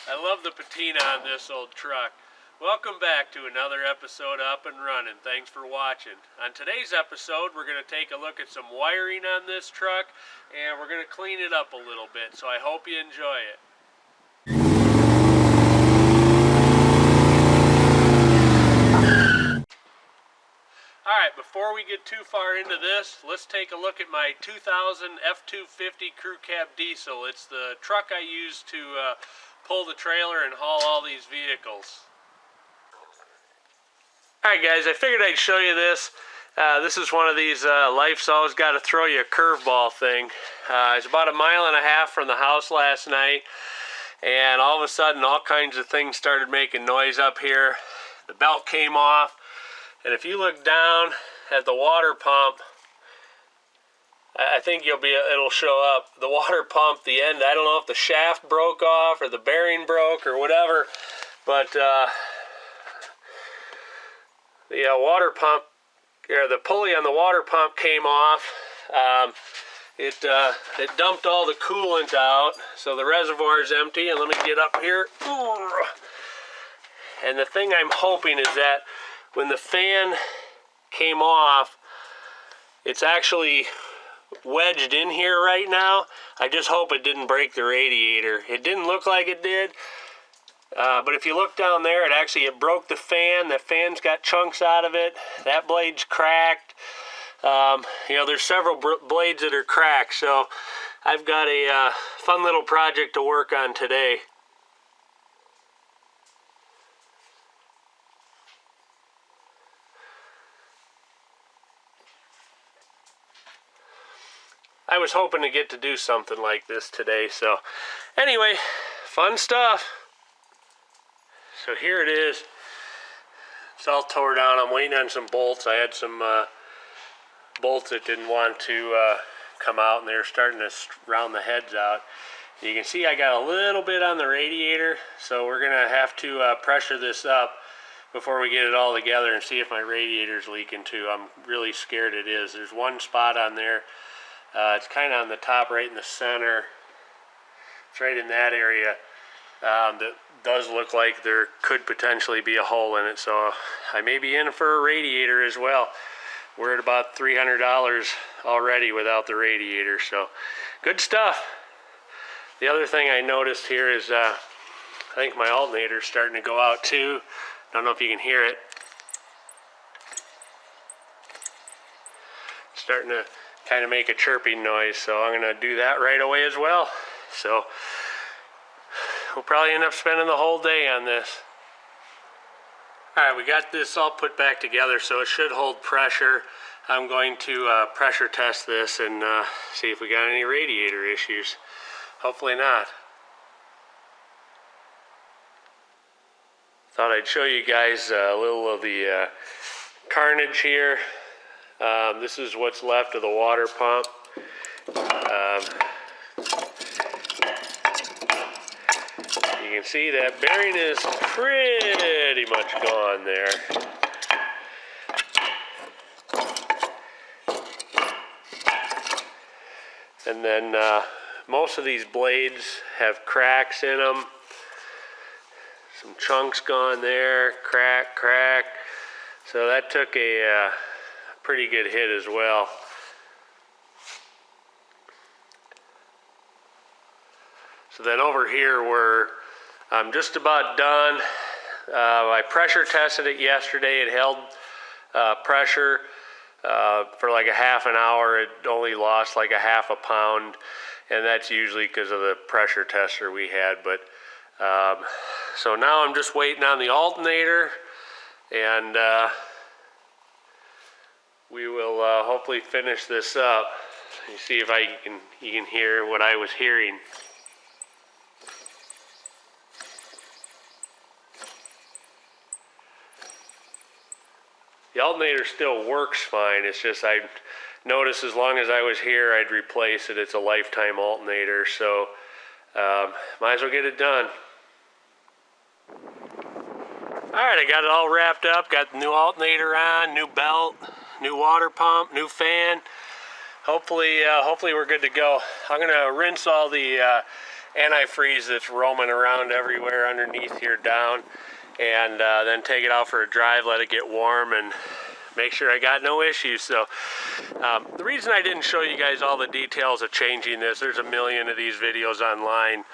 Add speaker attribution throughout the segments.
Speaker 1: I love the patina on this old truck. Welcome back to another episode of Up and Running. Thanks for watching. On today's episode, we're going to take a look at some wiring on this truck, and we're going to clean it up a little bit, so I hope you enjoy it. Alright, before we get too far into this, let's take a look at my 2000 F250 Crew Cab Diesel. It's the truck I use to pull the trailer and haul all these vehicles. Alright guys, I figured I'd show you this. This is one of these life's always got to throw you a curveball thing. It's about 1.5 miles from the house last night, and all of a sudden all kinds of things started making noise up here. The belt came off. And if you look down at the water pump, I think it'll show up. The water pump, the end, I don't know if the shaft broke off or the bearing broke or whatever, but the water pump, or the pulley on the water pump came off. It dumped all the coolant out, so the reservoir is empty. And let me get up here. And the thing I'm hoping is that when the fan came off, it's actually wedged in here right now. I just hope it didn't break the radiator. It didn't look like it did, but if you look down there, it broke the fan. The fan's got chunks out of it. That blade's cracked. There's several blades that are cracked, so I've got a fun little project to work on today. I was hoping to get to do something like this today, so anyway, fun stuff. So here it is. It's all tore down. I'm waiting on some bolts. I had some bolts that didn't want to come out, and they're starting to round the heads out. You can see I got a little bit on the radiator, so we're gonna have to pressure this up before we get it all together and see if my radiator's leaking too. I'm really scared it is. There's one spot on there. It's kind of on the top, right in the center. It's right in that area. That does look like there could potentially be a hole in it, so I may be in for a radiator as well. We're at about $300 already without the radiator, so good stuff. The other thing I noticed here is I think my alternator's starting to go out too. Don't know if you can hear it. It's starting to kind of make a chirping noise, so I'm going to do that right away as well. So we'll probably end up spending the whole day on this. Alright, we got this all put back together, so it should hold pressure. I'm going to pressure test this and see if we got any radiator issues. Hopefully not. Thought I'd show you guys a little of the carnage here. This is what's left of the water pump. You can see that bearing is pretty much gone there. And then most of these blades have cracks in them. Some chunks gone there, crack. So that took a pretty good hit as well. So then over here I'm just about done. I pressure tested it yesterday. It held pressure for like a half an hour. It only lost like a half a pound, and that's usually because of the pressure tester we had. But so now I'm just waiting on the alternator, and we will hopefully finish this up. You see if you can hear what I was hearing. The alternator still works fine. It's just I noticed as long as I was here, I'd replace it. It's a lifetime alternator, so might as well get it done. Alright, I got it all wrapped up. Got the new alternator on, new belt, new water pump, new fan. Hopefully we're good to go. I'm going to rinse all the antifreeze that's roaming around everywhere underneath here down, and then take it out for a drive, let it get warm, and make sure I got no issues. So the reason I didn't show you guys all the details of changing this, there's a million of these videos online,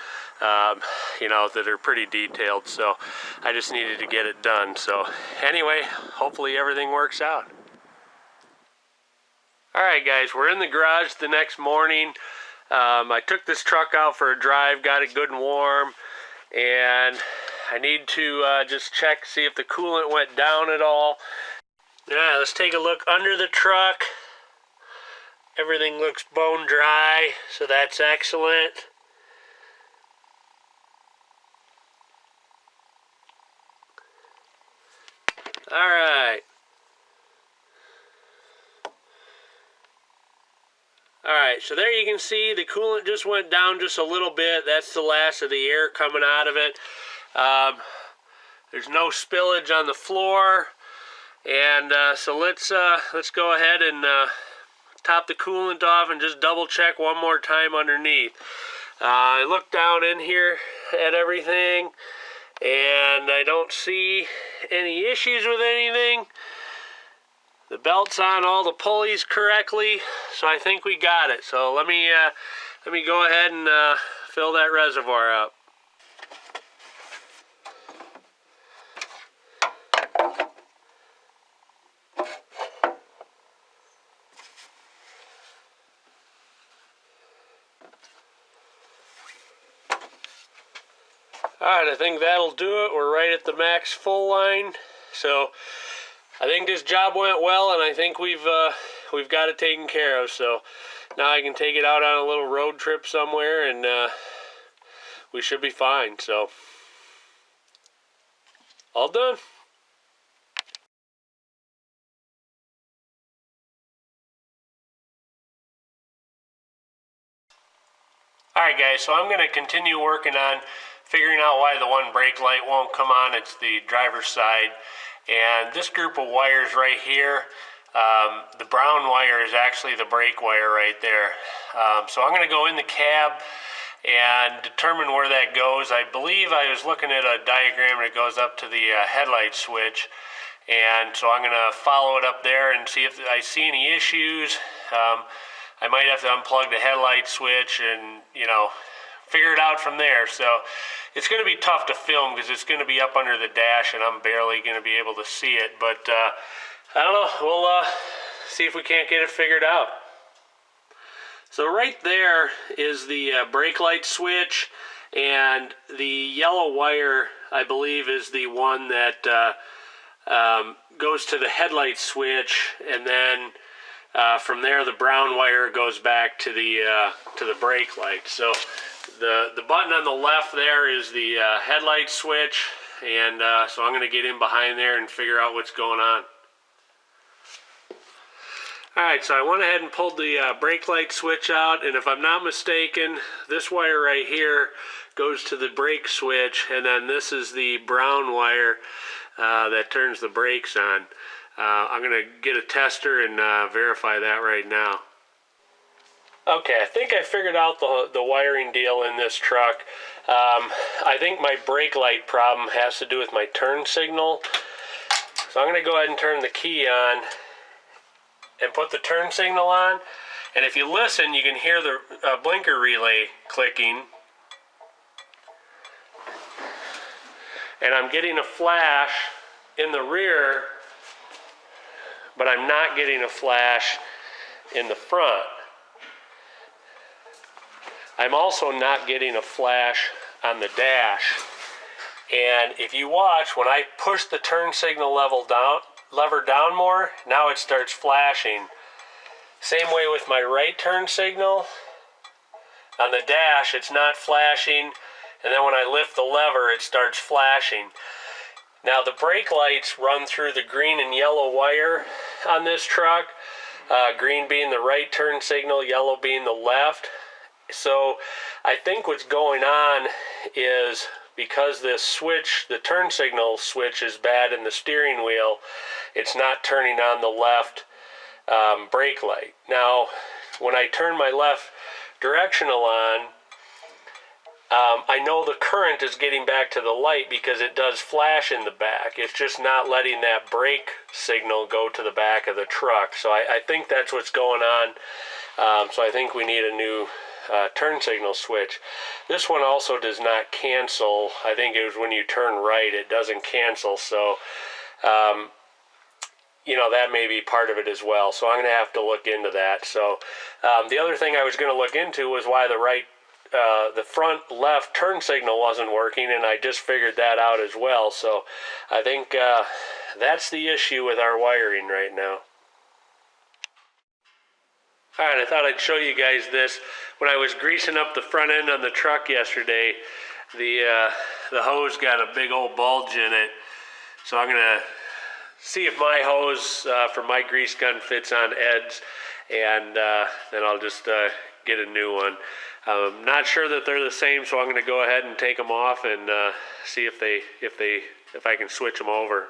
Speaker 1: you know, that are pretty detailed, so I just needed to get it done. So anyway, hopefully everything works out. Alright guys, we're in the garage the next morning. I took this truck out for a drive, got it good and warm, and I need to just check, see if the coolant went down at all. Yeah, let's take a look under the truck. Everything looks bone dry, so that's excellent. Alright. Alright, so there you can see the coolant just went down just a little bit. That's the last of the air coming out of it. There's no spillage on the floor. And so let's go ahead and top the coolant off and just double check one more time underneath. I looked down in here at everything, and I don't see any issues with anything. The belt's on all the pulleys correctly, so I think we got it. So let me go ahead and fill that reservoir up. Alright, I think that'll do it. We're right at the max full line. So I think this job went well, and I think we've got it taken care of. So now I can take it out on a little road trip somewhere, and we should be fine. So all done. Alright guys, so I'm going to continue working on figuring out why the one brake light won't come on. It's the driver's side. And this group of wires right here, the brown wire is actually the brake wire right there. So I'm going to go in the cab and determine where that goes. I believe I was looking at a diagram and it goes up to the headlight switch. And so I'm going to follow it up there and see if I see any issues. I might have to unplug the headlight switch and, you know, figure it out from there. So it's going to be tough to film because it's going to be up under the dash and I'm barely going to be able to see it. But I don't know. We'll see if we can't get it figured out. So right there is the brake light switch, and the yellow wire, I believe, is the one that goes to the headlight switch, and then from there the brown wire goes back to the brake light. So the button on the left there is the headlight switch, and so I'm going to get in behind there and figure out what's going on. Alright, so I went ahead and pulled the brake light switch out, and if I'm not mistaken, this wire right here goes to the brake switch, and then this is the brown wire that turns the brakes on. I'm going to get a tester and verify that right now. Okay, I think I figured out the wiring deal in this truck. I think my brake light problem has to do with my turn signal. So I'm going to go ahead and turn the key on and put the turn signal on. And if you listen, you can hear the blinker relay clicking. And I'm getting a flash in the rear, but I'm not getting a flash in the front. I'm also not getting a flash on the dash. And if you watch, when I push the turn signal lever down more, now it starts flashing. Same way with my right turn signal. On the dash, it's not flashing, and then when I lift the lever, it starts flashing. Now the brake lights run through the green and yellow wire on this truck, green being the right turn signal, yellow being the left. So I think what's going on is because this switch, the turn signal switch, is bad in the steering wheel, it's not turning on the left brake light. Now, when I turn my left directional on, I know the current is getting back to the light because it does flash in the back. It's just not letting that brake signal go to the back of the truck. So I think that's what's going on. So I think we need a new turn signal switch. This one also does not cancel. I think it was when you turn right, it doesn't cancel. So, you know, that may be part of it as well. So I'm going to have to look into that. So the other thing I was going to look into was why the front left turn signal wasn't working, and I just figured that out as well. So I think that's the issue with our wiring right now. Alright, I thought I'd show you guys this. When I was greasing up the front end on the truck yesterday, the hose got a big old bulge in it. So I'm going to see if my hose for my grease gun fits on Ed's, and then I'll just get a new one. Not sure that they're the same, so I'm going to go ahead and take them off and see if I can switch them over.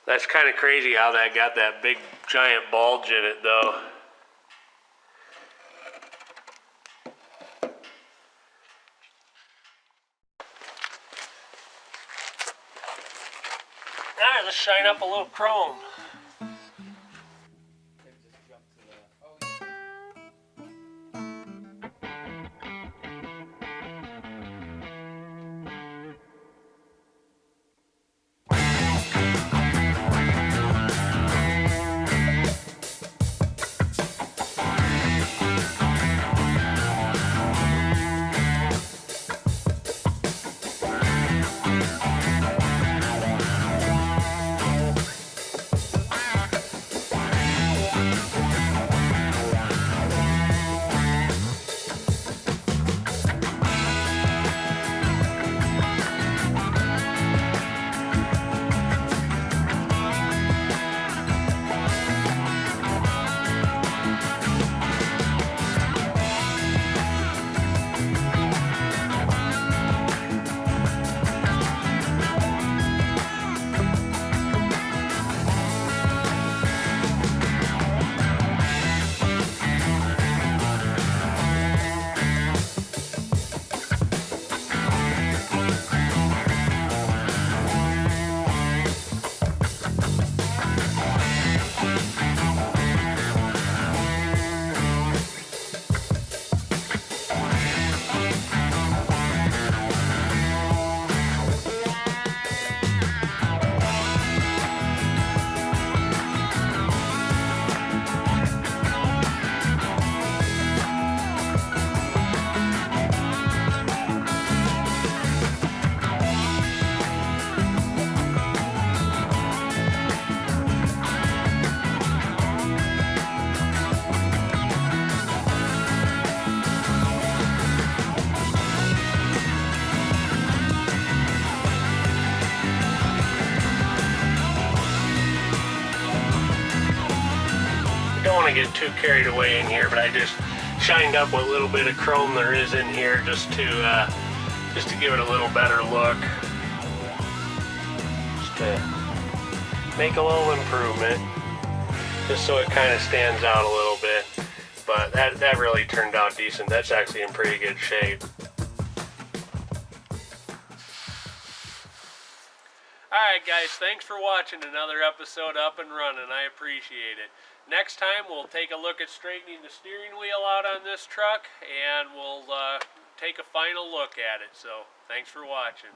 Speaker 1: That's kind of crazy how that got that big giant bulge in it, though. Alright, let's shine up a little chrome. Want to get too carried away in here, but I just shined up what little bit of chrome there is in here just to give it a little better look, just to make a little improvement, just so it kind of stands out a little bit. But that really turned out decent. That's actually in pretty good shape. Alright guys, thanks for watching another episode Up and Running. I appreciate it. Next time we'll take a look at straightening the steering wheel out on this truck, and we'll take a final look at it. So thanks for watching.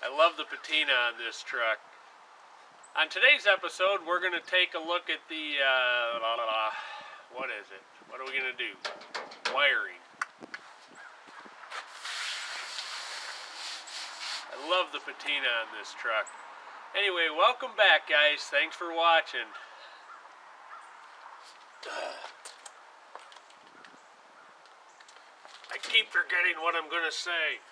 Speaker 1: I love the patina on this truck. On today's episode we're going to take a look at the what is it? What are we going to do? Wiring. I love the patina on this truck. Anyway, welcome back, guys. Thanks for watching. I keep forgetting what I'm going to say.